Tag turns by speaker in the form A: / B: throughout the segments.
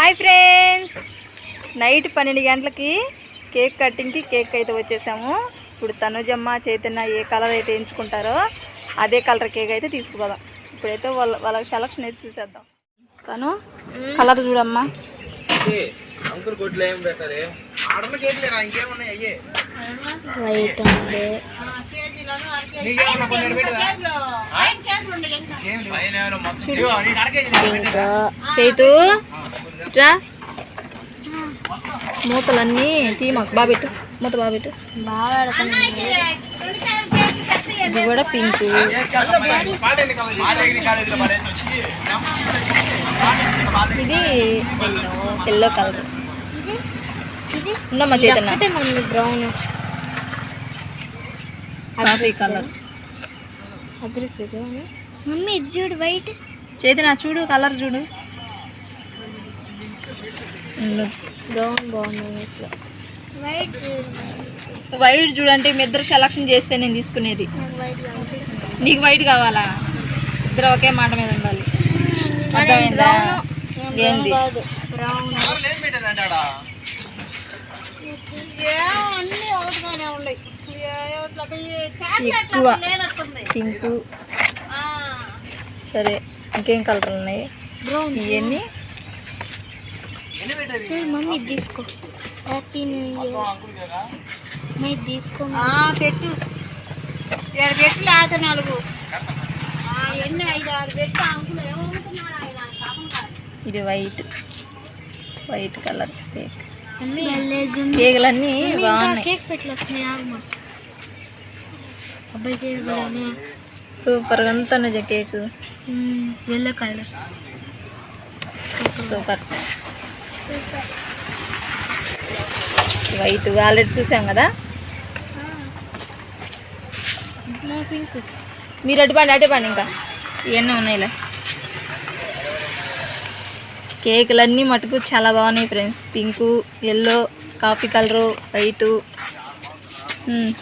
A: Hi friends, night 12 గంటలకి cake కటింగ్కి cake అయితే వచ్చేసాము. ఇప్పుడు తనుజమ్మ చైతన్య ఏ కలర్ అయితే ఎంచుకుంటారో అదే కలర్ కేక్ అయితే తీసుకుపోదాం. ఇప్పుడైతే వాళ్ళకి సెలక్షన్ అయితే చూసేద్దాం. తను కలర్ చూడమ్మా. వైట్ ఉంది, చైతు మూతలన్నీ తీ మాకు బాబెట్టు, మూత బాబెట్టు. బాగా ఇది కూడా పింక్, ఇది ఎల్లో కలర్ ఉందమ్మా. Chaitanya brown, coffee colour. Address ఇది మమ్మీ, ఇది చూడు వైట్. చైతన్య చూడు కలర్ చూడు, బ్రౌన్ బాగుంది. ఇట్లా వైట్ వైట్ చూడంటే మీ ఇద్దరు సెలక్షన్ చేస్తే నేను తీసుకునేది. నీకు వైట్ కావాలా? ఇద్దరు ఒకే మాట మీద ఉండాలి. అర్థమైందా? ఏంది ఎక్కువ పింక్. సరే, ఇంకేం కలర్ ఉన్నాయి? ఇవన్నీ మమ్మీ తీసుకో. Happy new year. మమ్మీ తీసుకో. పెట్టు పెట్టు, లేకపోతే 4 ఎన్ని 5 6 పెట్టు. అంకులు ఏమనుకున్నాడు ఆయన. ఇది వైట్, వైట్ కలర్ కేక్. కేకులన్నీ బాగున్నాయి. కేక్ పెట్టలేదు అబ్బాయి, కేక్ సూపర్గా ఉంది నిజ. Cake yellow colour super. White already చూసాం కదా. మీరు అటుపండి ఇంకా ఇవన్నీ ఉన్నాయిలే. కేకులన్నీ మటుకు చాలా బాగున్నాయి friends. Pink, yellow, coffee colour, white.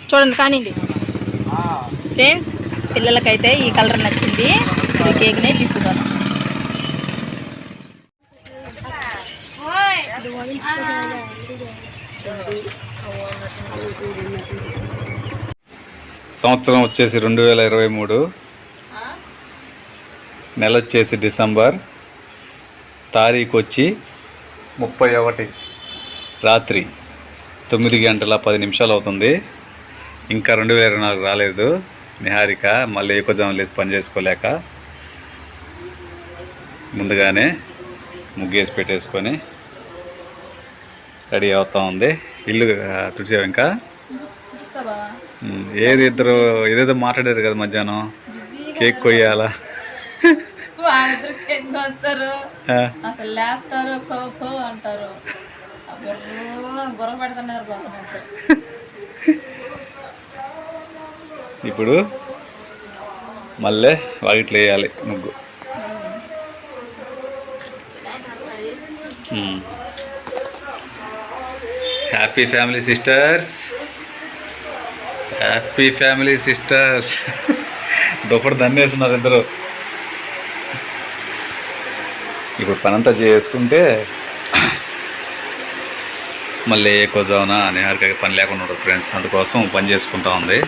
A: చూడండి కానీ ఫ్రెండ్స్, పిల్లలకైతే ఈ కలర్ నచ్చింది. ఈ కేక్నే తీసుకుందాం.
B: సంవత్సరం వచ్చేసి 2023, నెల వచ్చేసి డిసెంబర్, తారీఖు వచ్చి 31 రాత్రి 9 గంటల 10 నిమిషాలు అవుతుంది. ఇంకా 2024 రాలేదు. నిహారిక మళ్ళీ ఎక్కువ జనం లేసి పని చేసుకోలేక ముందుగానే ముగ్గేసి పెట్టేసుకొని రెడీ అవుతా ఉంది. ఇల్లు తుడిచావు ఇంకా? ఇద్దరు ఏదేదో మాట్లాడారు కదా మధ్యాహ్నం. కేక్ కొయ్యాలా?
A: అసలు లేస్తారు అంటారు. గొర్ర పెడుతున్నారు.
B: ఇప్పుడు మళ్ళీ వాకిట్లో వేయాలి ముగ్గు. Happy family sisters, happy family sisters. దుప్పటి దండేస్తున్నారు ఇద్దరు. ఇప్పుడు పనంతా చేసుకుంటే మళ్ళీ ఎక్కువ జావునా నిహారికకి పని లేకుండా ఉండదు ఫ్రెండ్స్. అందుకోసం పని చేసుకుంటా ఉంది.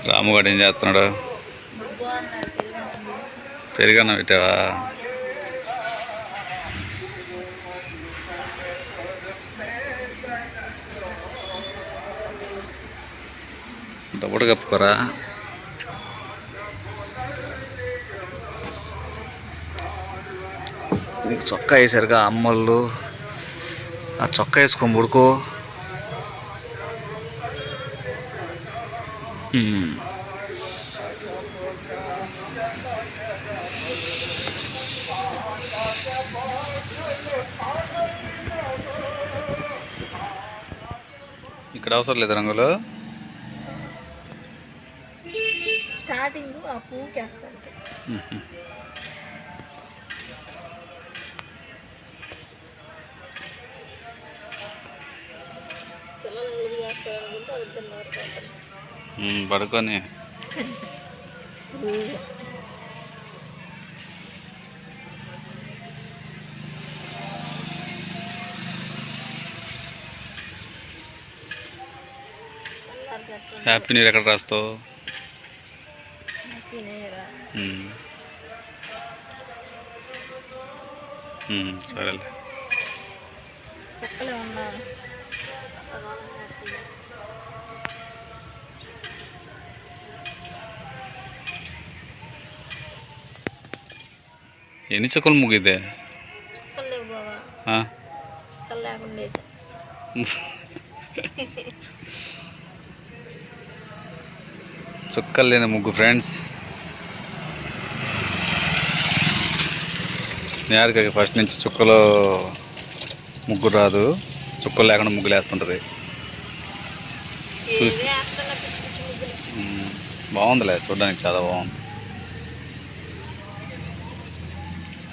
B: రాముగాడు ఏం చేస్తున్నాడు? పెరిగన్నా పెట్టావా? దుప్పటి కప్పుకోరా. నీకు చొక్కా వేసారుగా అమ్మోళ్ళు, ఆ చొక్కా వేసుకొని పడుకో. ఇక్కడ అవసరం లేదు రంగులు.
A: స్టార్టింగ్ ఆ పువ్వుకేస్తాను.
B: పడుకొని హ్యాపీ న్యూ ఇయర్ ఎక్కడ రాస్తావు? సరేలే. ఎన్ని చుక్కలు ముగిదే? చుక్కలు లేని ముగ్గు ఫ్రెండ్స్. నేరుగా ఫస్ట్ నుంచి చుక్కలు ముగ్గు రాదు, చుక్కలు లేకుండా ముగ్గులు వేస్తుంటుంది. చూసి బాగుందిలే, చూడడానికి చాలా బాగుంది.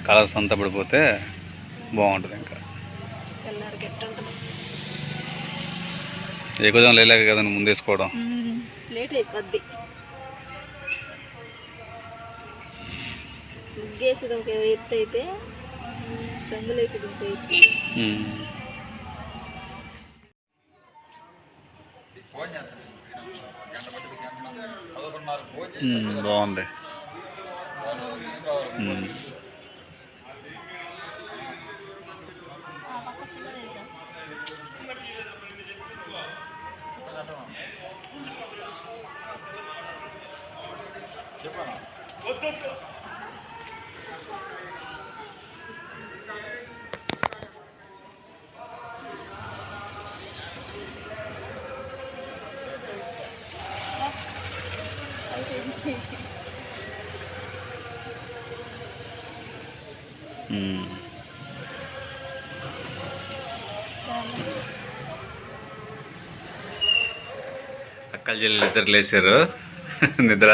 B: కలర్స్ అంతా పడిపోతే బాగుంటుంది. ఇంకా ఎక్కువ లేలేక కదా ముందు వేసుకోవడం.
A: లేట్ అయిపోద్ది. ముగ్గేసేది ఒక ఎత్తు అయితే రంగులు వేసేది ఒక ఎత్తు.
B: బాగుంది. అక్కల చెల్లెలు ఇద్దరు లేచారు నిద్ర.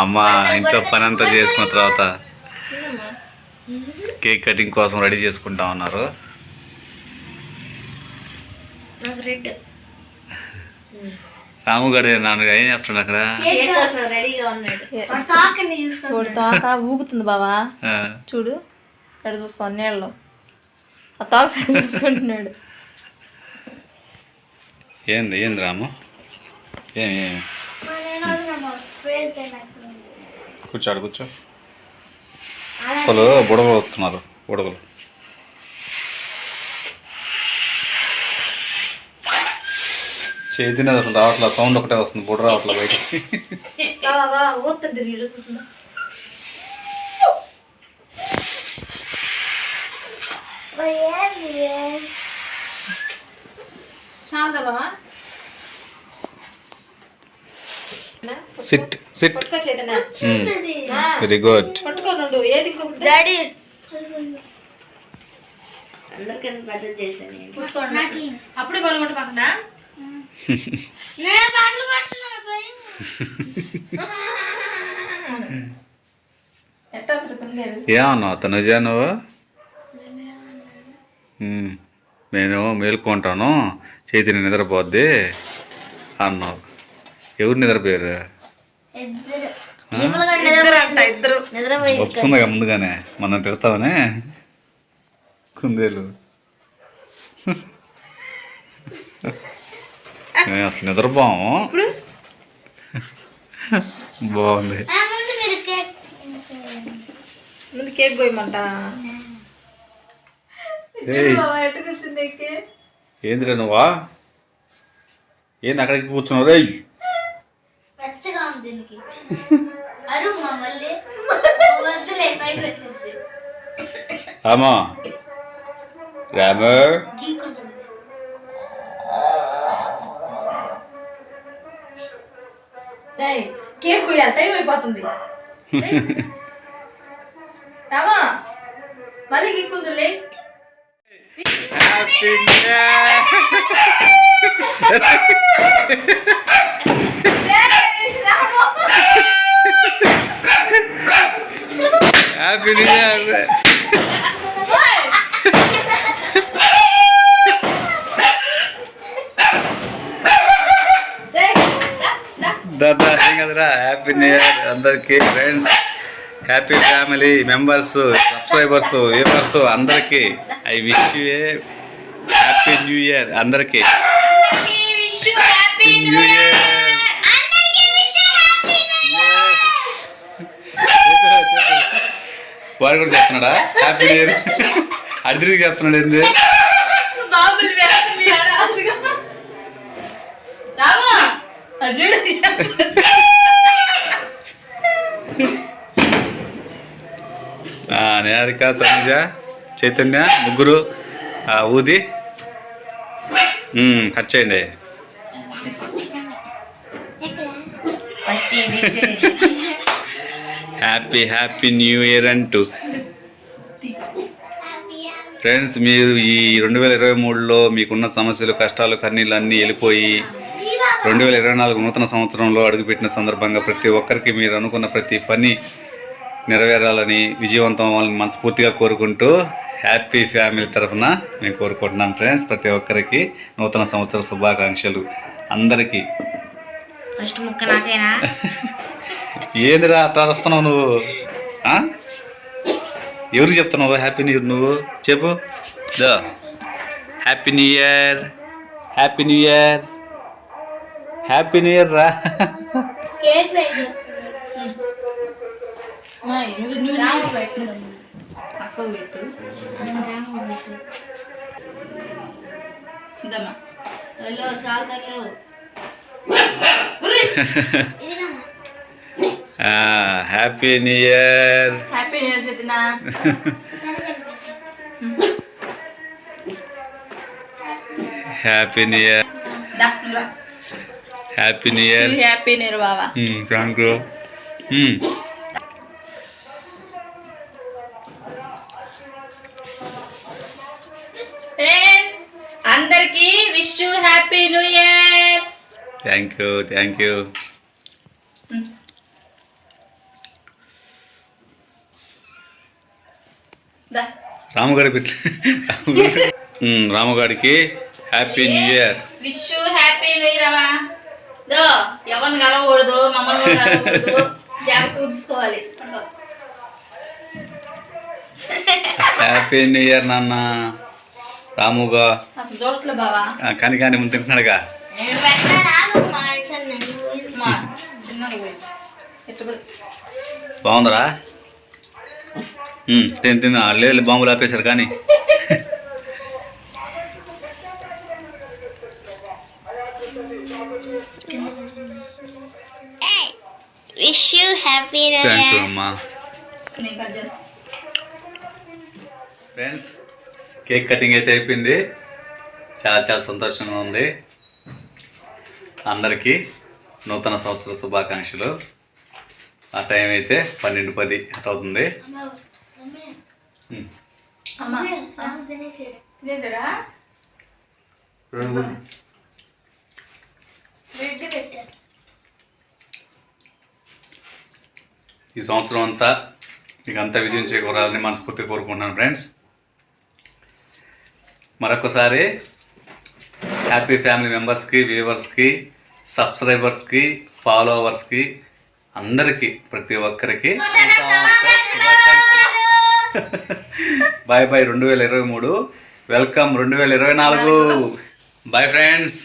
B: అమ్మ ఇంట్లో పని అంతా చేసుకున్న తర్వాత కేక్ కటింగ్ కోసం రెడీ చేసుకుంటా ఉన్నారు. రాముగారు నాన్న ఏం చేస్తున్నాడు అక్కడ?
A: ఊగుతుంది బావా, చూడు అక్కడ చూస్తాను నీళ్ళలో ఆ తాకు చూసుకుంటున్నాడు.
B: ఏంది ఏంది రాము? ఏమి కూర్చోడు కూర్చో. వాళ్ళు బుడగలు వస్తున్నారు, బుడగలు. చేతిని అసలు రావట్లా, సౌండ్ ఒకటే వస్తుంది, బుడ రావట్లా బయటకి. SIT SIT. Very good.
A: అప్పుడే పడగొట్టకుండా
B: ఏమన్నావు తనుజా నువ్వు? నేను మేలుకుంటాను, చేతిని నిద్రపోద్ది అన్నావు. ఎవరు నిద్రపోయారు? ఒప్పుకుందిగా ముందుగానే, మనం తిడతామనే కుందేలు. అసలు నిద్రపోము. బాగుంది.
A: ముందు కేక్ కోయమంట.
B: ఏందిరా నువ్వా? ఏంది అక్కడికి కూర్చున్నావు? రే రామా రాము
A: కేక్ కోయాలి, టైం అయిపోతుంది. రామా మళ్ళీ గీక్కుందులే.
B: Happy new year. దాదా ఏం కదరా, హ్యాపీ న్యూ ఇయర్ అందరికి friends, happy family members, subscribers, viewers అందరికి I wish you a happy new year అందరికి. Happy new year. వాడు కూడా చెప్తున్నాడా హ్యాపీ న్యూ ఇయర్? అడిదిరిగి చెప్తున్నాడు ఏంది? నేరిక, తనుజ, చైతన్య ముగ్గురు ఊది కట్ చేయండి. హ్యాపీ హ్యాపీ న్యూ ఇయర్ అంటూ ఫ్రెండ్స్, మీరు ఈ 2023లో మీకున్న సమస్యలు, కష్టాలు, కన్నీళ్ళు అన్నీ వెళ్ళిపోయి 2024 నూతన సంవత్సరంలో అడుగుపెట్టిన సందర్భంగా ప్రతి ఒక్కరికి మీరు అనుకున్న ప్రతి పని నెరవేరాలని, విజయవంతం అవ్వాలని మనస్ఫూర్తిగా కోరుకుంటూ హ్యాపీ ఫ్యామిలీ తరఫున మేము కోరుకుంటున్నాను ఫ్రెండ్స్. ప్రతి ఒక్కరికి నూతన సంవత్సర శుభాకాంక్షలు అందరికీ.
C: ఫస్ట్ ముక్క నాకేనా?
B: ఏందిరా అట్లా వస్తున్నావు నువ్వు? ఎవరికి చెప్తున్నావు హ్యాపీ న్యూ ఇయర్? నువ్వు చెప్పు. Happy new year, happy new year, happy new year రా. Happy new year.
A: Happy new year చేతినా.
B: Happy new year, happy new year,
A: happy new year బావా.
B: Thank you.
A: ఫ్రెండ్స్ అందరికి wish you happy new year.
B: Thank you, thank you. రాముగాడి రాముగాడికి happy new year.
A: Wish you happy new year అమ్మా. దో ఎవరిని కలవకూడదు, మమ్మల్ని కూడా కలవకూడదు, జాగ్రత్తగా చూసుకోవాలి.
B: హ్యాపీ న్యూ ఇయర్ నాన్న రాముగా.
A: అసలు చూడట్లే బావా.
B: కానీ కానీ ముందు తింటున్నాడుగా. బాగుందరా? తిని తిని లేదు బాంబులు ఆపేశారు కానీ.
C: Wish you happy new year.
B: Thank you అమ్మా. ఫ్రెండ్స్, కేక్ కటింగ్ అయితే అయిపోయింది. చాలా చాలా సంతోషంగా ఉంది. అందరికీ నూతన సంవత్సర శుభాకాంక్షలు. ఆ టైం అయితే 12:10 అట్ అవుతుంది. ఈ సంవత్సరం అంతా మీకు అంతా విజయం చేకూరాలని మనస్ఫూర్తిగా కోరుకుంటున్నాను ఫ్రెండ్స్. మరొకసారి హ్యాపీ ఫ్యామిలీ మెంబర్స్కి, వ్యూవర్స్కి, సబ్స్క్రైబర్స్కి, ఫాలోవర్స్కి అందరికీ ప్రతి ఒక్కరికి bye bye. 2023 welcome 2024. Bye friends.